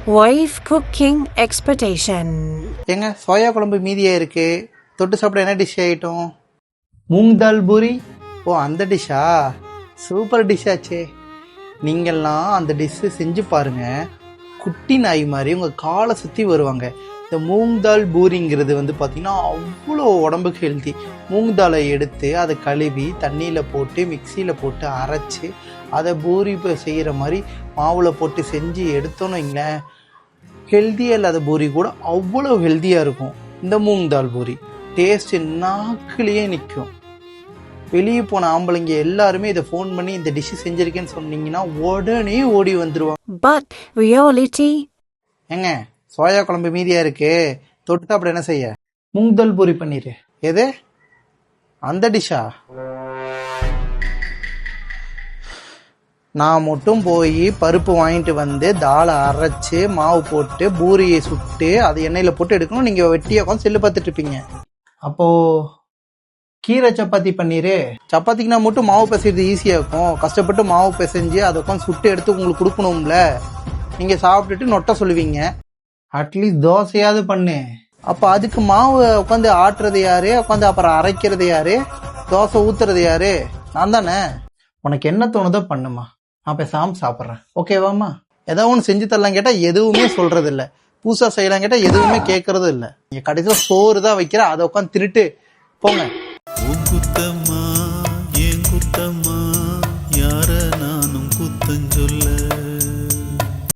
Wife cooking expectation. ஏங்க soya குழம்பு மீதியாக இருக்கு, தொட்டு சாப்பிட என்ன டிஷ் ஆகிட்டோம்? மூங் தால் பூரி. ஓ அந்த டிஷ்ஷா? சூப்பர் டிஷ் ஆச்சே. நீங்கள்லாம் அந்த டிஷ்ஷு செஞ்சு பாருங்க, குட்டி நாய் மாதிரி உங்கள் காலை சுற்றி வருவாங்க. இந்த மூங் தால் பூரிங்கிறது வந்து பார்த்திங்கன்னா அவ்வளோ உடம்புக்கு ஹெல்த்தி. மூங் தாலை எடுத்து அதை கழுவி தண்ணியில் போட்டு மிக்சியில் போட்டு அரைச்சி அதை பூரி செய்கிற மாதிரி மாவில் போட்டு செஞ்சு எடுத்தோன்னு வைங்களேன், ஹெல்த்தியாக இல்லாத பூரி கூட அவ்வளோ ஹெல்த்தியாக இருக்கும். இந்த மூங் தால் பூரி டேஸ்ட்டு நாக்குலேயே நிற்கும். வெளியே போன ஆம்பளைங்க எல்லாருமே இதை ஃபோன் பண்ணி இந்த டிஷ்ஷு செஞ்சுருக்கேன்னு சொன்னீங்கன்னா உடனே ஓடி வந்துடுவாங்க. But reality. ஏங்க சோயா குழம்பு மீதியாக இருக்கு, தொட்டு சாப்பிட என்ன செய்ய? மூங் தால் பூரி பண்ணிடு. எது அந்த டிஷ்ஷா? நான் மட்டும் போய் பருப்பு வாங்கிட்டு வந்து தாளை அரைச்சி மாவு போட்டு பூரியை சுட்டு அது எண்ணெயில் போட்டு எடுக்கணும். நீங்கள் வெட்டியாக உட்காந்து செல்லு பார்த்துட்டு இருப்பீங்க. அப்போது கீரை சப்பாத்தி பண்ணிடு. சப்பாத்திக்குனா மட்டும் மாவு பிசைறது ஈஸியாக இருக்கும், கஷ்டப்பட்டு மாவு பிசைஞ்சு அதை உட்காந்து சுட்டு எடுத்து உங்களுக்கு கொடுக்கணும்ல. நீங்கள் சாப்பிட்டுட்டு நொட்ட சொல்லுவீங்க. அட்லீஸ்ட் தோசையாவது பண்ணு. அப்போ அதுக்கு மாவு உட்காந்து ஆட்டுறது யாரு, உட்காந்து அப்புறம் அரைக்கிறது யாரு, தோசை ஊற்றுறது யாரு? நான் தானே. உனக்கு என்ன தோணுதோ பண்ணுமா, நான் பேசாமல் சாப்பிட்றேன், ஓகேவாம்மா? ஏதோ ஒன்று செஞ்சு தரலாம் கேட்டால் எதுவுமே சொல்கிறது இல்லை, புதுசாக செய்யலாம் கேட்டால் எதுவுமே கேட்கறது இல்லை. நீங்கள் கடைசியில் சோறு தான் வைக்கிற, அதை உட்காந்து திருட்டு போங்க.